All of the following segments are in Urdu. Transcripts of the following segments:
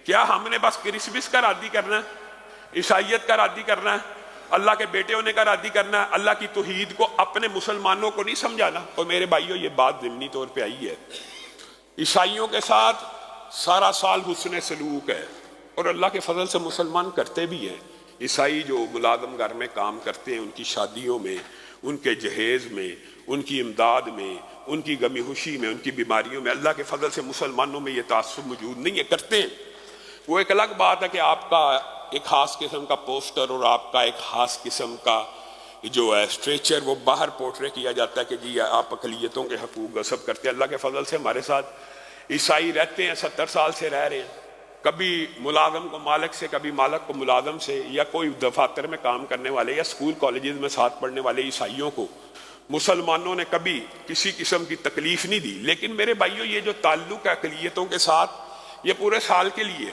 کیا ہم نے بس کرسمس کا رادی کرنا ہے، عیسائیت کا رادی کرنا ہے، اللہ کے بیٹے ہونے کا رادی کرنا ہے، اللہ کی توحید کو اپنے مسلمانوں کو نہیں سمجھانا؟ اور میرے بھائیوں یہ بات ضمنی طور پہ آئی ہے، عیسائیوں کے ساتھ سارا سال حسن سلوک ہے، اور اللہ کے فضل سے مسلمان کرتے بھی ہیں۔ عیسائی جو ملازم گھر میں کام کرتے ہیں، ان کی شادیوں میں، ان کے جہیز میں، ان کی امداد میں، ان کی غمی خوشی میں، ان کی بیماریوں میں، اللہ کے فضل سے مسلمانوں میں یہ تعصب موجود نہیں ہے، کرتے ہیں۔ وہ ایک الگ بات ہے کہ آپ کا ایک خاص قسم کا پوسٹر اور آپ کا ایک خاص قسم کا جو ہے اسٹریچر وہ باہر پورٹرے کیا جاتا ہے کہ جی آپ اقلیتوں کے حقوق غصب کرتے ہیں۔ اللہ کے فضل سے ہمارے ساتھ عیسائی رہتے ہیں، 70 سال سے رہ رہے ہیں، کبھی ملازم کو مالک سے، کبھی مالک کو ملازم سے، یا کوئی دفاتر میں کام کرنے والے یا اسکول کالجز میں ساتھ پڑھنے والے عیسائیوں کو مسلمانوں نے کبھی کسی قسم کی تکلیف نہیں دی۔ لیکن میرے بھائیوں یہ جو تعلق ہے اقلیتوں کے ساتھ، یہ پورے سال کے لیے،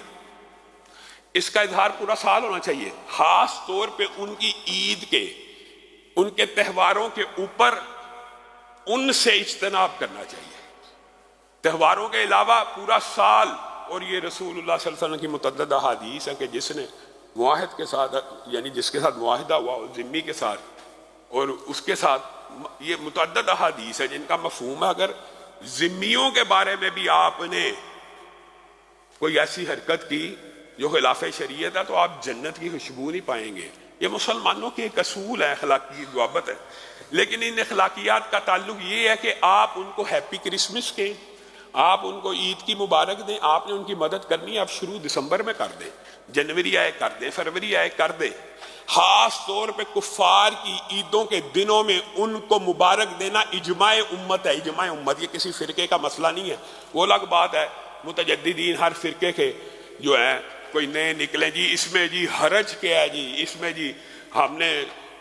اس کا اظہار پورا سال ہونا چاہیے، خاص طور پہ ان کی عید کے، ان کے تہواروں کے اوپر ان سے اجتناب کرنا چاہیے۔ تہواروں کے علاوہ پورا سال، اور یہ رسول اللہ صلی اللہ علیہ وسلم کی متعدد احادیث ہے کہ جس نے معاہد کے ساتھ، یعنی جس کے ساتھ معاہدہ ہوا ذمی کے ساتھ، اور اس کے ساتھ یہ متعدد احادیث ہے جن کا مفہوم ہے اگر ذمیوں کے بارے میں بھی آپ نے کوئی ایسی حرکت کی جو خلاف شریعت ہے تو آپ جنت کی خوشبو نہیں پائیں گے۔ یہ مسلمانوں کی ایک اصول ہے، اخلاقی ضوابط ہے۔ لیکن ان اخلاقیات کا تعلق یہ ہے کہ آپ ان کو ہیپی کرسمس کہیں، آپ ان کو عید کی مبارک دیں، آپ نے ان کی مدد کرنی ہے، آپ شروع دسمبر میں کر دیں، جنوری آئے کر دیں، فروری آئے کر دیں۔ خاص طور پہ کفار کی عیدوں کے دنوں میں ان کو مبارک دینا اجماع امت ہے، اجماع امت، یہ کسی فرقے کا مسئلہ نہیں ہے۔ وہ الگ بات ہے متجددین ہر فرقے کے جو ہیں کوئی نئے نکلیں جی اس میں جی حرج کیا ہے جی اس میں جی ہم نے،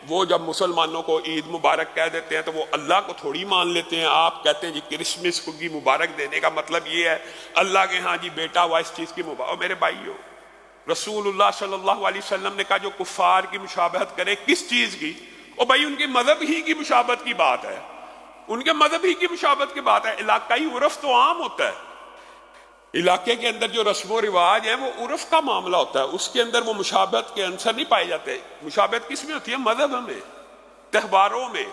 وہ جب مسلمانوں کو عید مبارک کہہ دیتے ہیں تو وہ اللہ کو تھوڑی مان لیتے ہیں۔ آپ کہتے ہیں جی کرسمس کو کی مبارک دینے کا مطلب یہ ہے اللہ کے ہاں جی بیٹا ہوا اس چیز کی مبارک۔ اور میرے بھائیو، رسول اللہ صلی اللہ علیہ وسلم نے کہا جو کفار کی مشابہت کرے کس چیز کی، اور بھائی ان کے مذہب ہی کی مشابہت کی بات ہے، ان کے مذہب ہی کی مشابہت کی بات ہے۔ علاقائی عرف تو عام ہوتا ہے، علاقے کے اندر جو رسم و رواج ہیں وہ عرف کا معاملہ ہوتا ہے، اس کے اندر وہ مشابہت کے عنصر نہیں پائے جاتے۔ مشابہت کس میں ہوتی ہے؟ مذہب میں، تہواروں میں۔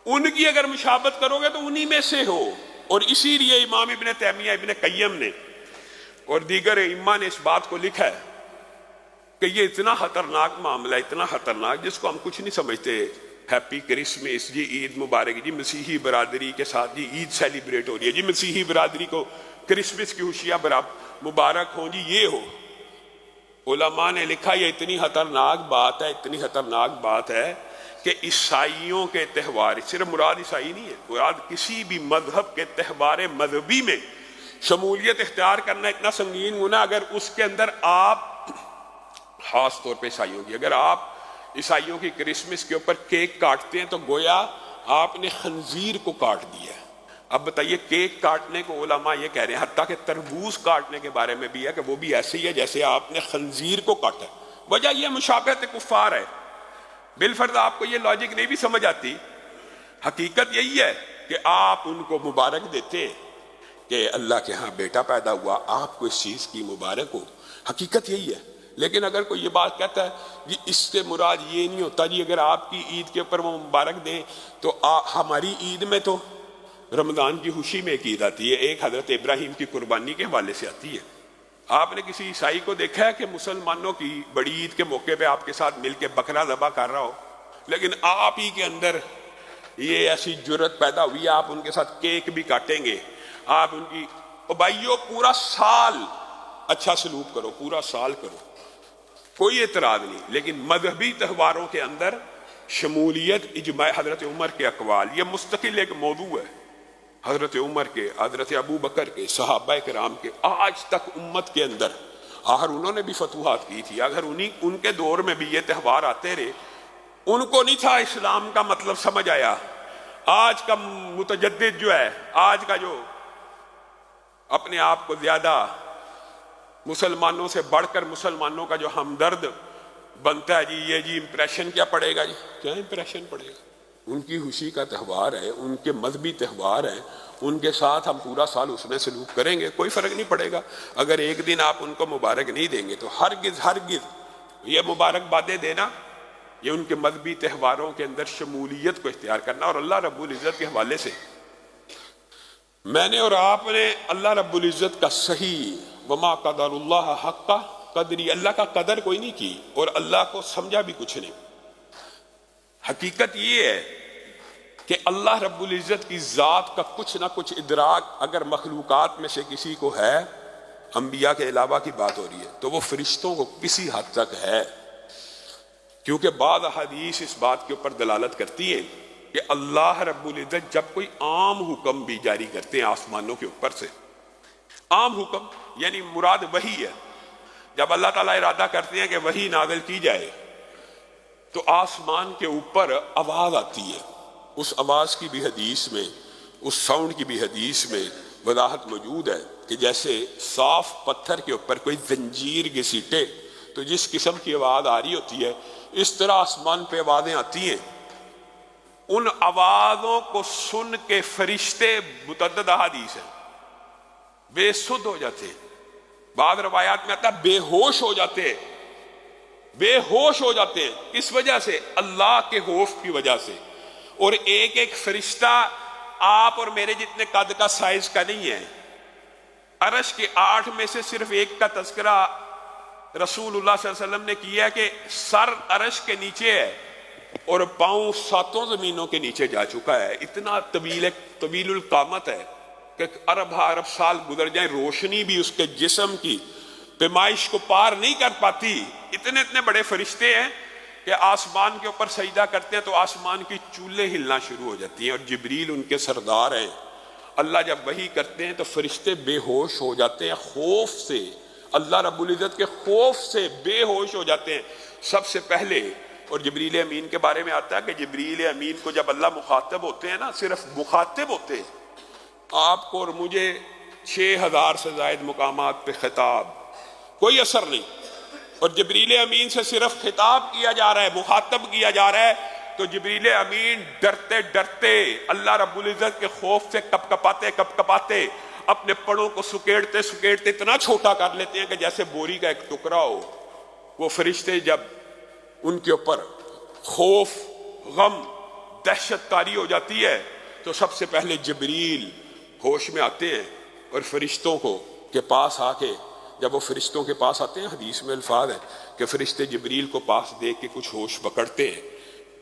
ان کی اگر مشابہت کرو گے تو انہی میں سے ہو۔ اور اسی لیے امام ابن تیمیہ، ابن قیم نے اور دیگر ائمہ نے اس بات کو لکھا ہے کہ یہ اتنا خطرناک معاملہ ہے، اتنا خطرناک جس کو ہم کچھ نہیں سمجھتے۔ ہیپی کرسمس جی، عید مبارک جی، مسیحی برادری کے ساتھ جی عید سیلیبریٹ ہو رہی ہے جی، مسیحی برادری کو کرسمس کی خوشیاں مبارک ہوں جی، یہ ہو۔ علماء نے لکھا یہ اتنی خطرناک بات ہے، اتنی خطرناک بات ہے کہ عیسائیوں کے تہوار، صرف مراد عیسائی نہیں ہے، مراد کسی بھی مذہب کے تہوار مذہبی میں شمولیت اختیار کرنا اتنا سنگین گناہ اگر اس کے اندر آپ، خاص طور پہ عیسائیوں کی، اگر آپ عیسائیوں کی کرسمس کے اوپر کیک کاٹتے ہیں تو گویا آپ نے خنزیر کو کاٹ دیا ہے۔ اب بتائیے کیک کاٹنے کو علماء یہ کہہ رہے ہیں، حتیٰ کہ تربوز کاٹنے کے بارے میں بھی ہے کہ وہ بھی ایسے ہی ہے جیسے آپ نے خنزیر کو کاٹا ہے۔ وجہ یہ مشابہت کفار ہے۔ بالفرض آپ کو یہ لاجک نہیں بھی سمجھ آتی، حقیقت یہی ہے کہ آپ ان کو مبارک دیتے کہ اللہ کے ہاں بیٹا پیدا ہوا، آپ کو اس چیز کی مبارک ہو، حقیقت یہی ہے۔ لیکن اگر کوئی یہ بات کہتا ہے جی اس سے مراد یہ نہیں ہوتا جی اگر آپ کی عید کے اوپر وہ مبارک دیں تو ہماری عید میں تو رمضان کی خوشی میں ایک عید آتی ہے، ایک حضرت ابراہیم کی قربانی کے حوالے سے آتی ہے۔ آپ نے کسی عیسائی کو دیکھا ہے کہ مسلمانوں کی بڑی عید کے موقع پہ آپ کے ساتھ مل کے بکرا ذبح کر رہا ہو؟ لیکن آپ ہی کے اندر یہ ایسی جرت پیدا ہوئی ہے آپ ان کے ساتھ کیک بھی کاٹیں گے، آپ ان کی، بھائیو پورا سال اچھا سلوک کرو، پورا سال کرو، کوئی اعتراض نہیں، لیکن مذہبی تہواروں کے اندر شمولیت، اجماع حضرت عمر کے اقوال، یہ مستقل ایک موضوع ہے، حضرت عمر کے، حضرت ابو بکر کے، صحابہ کرام کے، آج تک امت کے اندر، آخر انہوں نے بھی فتوحات کی تھی، اگر ان کے دور میں بھی یہ تہوار آتے رہے، ان کو نہیں تھا اسلام کا مطلب سمجھ آیا۔ آج کا متجدد جو ہے، آج کا جو اپنے آپ کو زیادہ مسلمانوں سے بڑھ کر مسلمانوں کا جو ہمدرد بنتا ہے جی، یہ جی امپریشن کیا پڑے گا، جی کیا امپریشن پڑے گا؟ ان کی خوشی کا تہوار ہے، ان کے مذہبی تہوار ہیں، ان کے ساتھ ہم پورا سال اس میں سلوک کریں گے، کوئی فرق نہیں پڑے گا۔ اگر ایک دن آپ ان کو مبارک نہیں دیں گے تو ہرگز یہ مبارک بادیں دینا، یہ ان کے مذہبی تہواروں کے اندر شمولیت کو اختیار کرنا۔ اور اللہ رب العزت کے حوالے سے میں نے اور آپ نے اللہ رب العزت کا صحیح وما قدر اللہ حق قدری، اللہ کا قدر کوئی نہیں کی اور اللہ کو سمجھا بھی کچھ نہیں۔ حقیقت یہ ہے کہ اللہ رب العزت کی ذات کا کچھ نہ کچھ ادراک اگر مخلوقات میں سے کسی کو ہے، انبیاء کے علاوہ کی بات ہو رہی ہے، تو وہ فرشتوں کو کسی حد تک ہے، کیونکہ بعض احادیث اس بات کے اوپر دلالت کرتی ہیں کہ اللہ رب العزت جب کوئی عام حکم بھی جاری کرتے ہیں آسمانوں کے اوپر سے، عام حکم یعنی مراد وحی ہے، جب اللہ تعالیٰ ارادہ کرتے ہیں کہ وحی نازل کی جائے تو آسمان کے اوپر آواز آتی ہے، اس آواز کی بھی حدیث میں، اس ساؤنڈ کی بھی حدیث میں وضاحت موجود ہے کہ جیسے صاف پتھر کے اوپر کوئی زنجیر گھسیٹے تو جس قسم کی آواز آ رہی ہوتی ہے، اس طرح آسمان پہ آوازیں آتی ہیں۔ ان آوازوں کو سن کے فرشتے، متعدد احادیث ہیں، بے سدھ ہو جاتے ہیں، بعض روایات میں آتا ہے بے ہوش ہو جاتے ہیں، بے ہوش ہو جاتے ہیں۔ کس وجہ سے؟ اللہ کے خوف کی وجہ سے۔ اور ایک ایک فرشتہ آپ اور میرے جتنے قد کا سائز کا نہیں ہے، عرش کے 8 میں سے صرف ایک کا تذکرہ رسول اللہ صلی اللہ علیہ وسلم نے کیا ہے کہ سر عرش کے نیچے ہے اور پاؤں 7 زمینوں کے نیچے جا چکا ہے۔ اتنا طویل القامت ہے کہ ارب سال گزر جائیں، روشنی بھی اس کے جسم کی پیمائش کو پار نہیں کر پاتی۔ اتنے بڑے فرشتے ہیں کہ آسمان کے اوپر سجدہ کرتے ہیں تو آسمان کی چولیں ہلنا شروع ہو جاتی ہیں، اور جبریل ان کے سردار ہیں۔ اللہ جب وحی کرتے ہیں تو فرشتے بے ہوش ہو جاتے ہیں، خوف سے، اللہ رب العزت کے خوف سے بے ہوش ہو جاتے ہیں سب سے پہلے۔ اور جبریل امین کے بارے میں آتا ہے کہ جبریل امین کو جب اللہ مخاطب ہوتے ہیں نا، صرف مخاطب ہوتے ہیں، آپ کو اور مجھے 6000 سے زائد مقامات پہ خطاب، کوئی اثر نہیں، اور جبریل امین سے صرف خطاب کیا جا رہا ہے، مخاطب کیا جا رہا ہے، تو جبریل امین ڈرتے ڈرتے اللہ رب العزت کے خوف سے کپ کپاتے اپنے پڑوں کو سکیڑتے سکیڑتے اتنا چھوٹا کر لیتے ہیں کہ جیسے بوری کا ایک ٹکڑا ہو۔ وہ فرشتے جب ان کے اوپر خوف، غم، دہشت کاری ہو جاتی ہے تو سب سے پہلے جبریل ہوش میں آتے ہیں اور فرشتوں کو کے پاس آ کے، جب وہ فرشتوں کے پاس آتے ہیں، حدیث میں الفاظ ہے کہ فرشتے جبریل کو پاس دیکھ کے کچھ ہوش پکڑتے ہیں،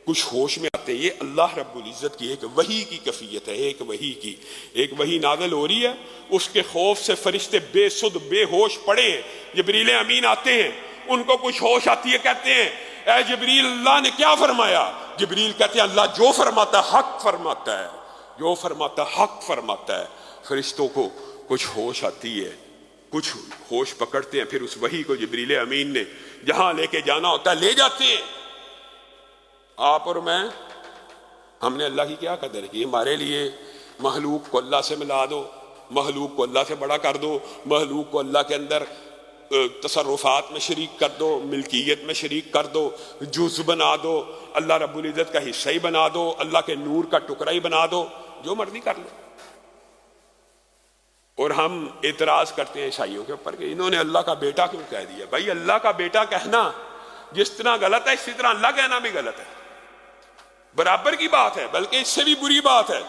کچھ ہوش میں آتے ہیں۔ یہ اللہ رب العزت کی ایک وحی کی کیفیت ہے، ایک وحی نازل ہو رہی ہے، اس کے خوف سے فرشتے بے سدھ بے ہوش پڑے ہیں۔ جبریل امین آتے ہیں، ان کو کچھ ہوش آتی ہے، کہتے ہیں اے جبریل اللہ نے کیا فرمایا؟ جبریل کہتے ہیں اللہ جو فرماتا ہے حق فرماتا ہے، جو فرماتا ہے حق فرماتا ہے۔ فرشتوں کو کچھ ہوش آتی ہے، کچھ ہوش پکڑتے ہیں، پھر اس وحی کو جبریل امین نے جہاں لے کے جانا ہوتا ہے لے جاتے ہیں۔ آپ اور میں، ہم نے اللہ کی کیا قدر کی؟ ہمارے لیے مخلوق کو اللہ سے ملا دو، مخلوق کو اللہ سے بڑا کر دو، مخلوق کو اللہ کے اندر تصرفات میں شریک کر دو، ملکیت میں شریک کر دو، جز بنا دو، اللہ رب العزت کا حصہ ہی بنا دو، اللہ کے نور کا ٹکڑا ہی بنا دو، جو مرضی کر لو۔ اور ہم اعتراض کرتے ہیں عیسائیوں کے اوپر کہ انہوں نے اللہ کا بیٹا کیوں کہہ دیا؟ بھائی اللہ کا بیٹا کہنا جس طرح غلط ہے اسی طرح اللہ کہنا بھی غلط ہے، برابر کی بات ہے، بلکہ اس سے بھی بری بات ہے،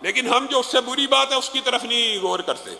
لیکن ہم جو اس سے بری بات ہے اس کی طرف نہیں غور کرتے۔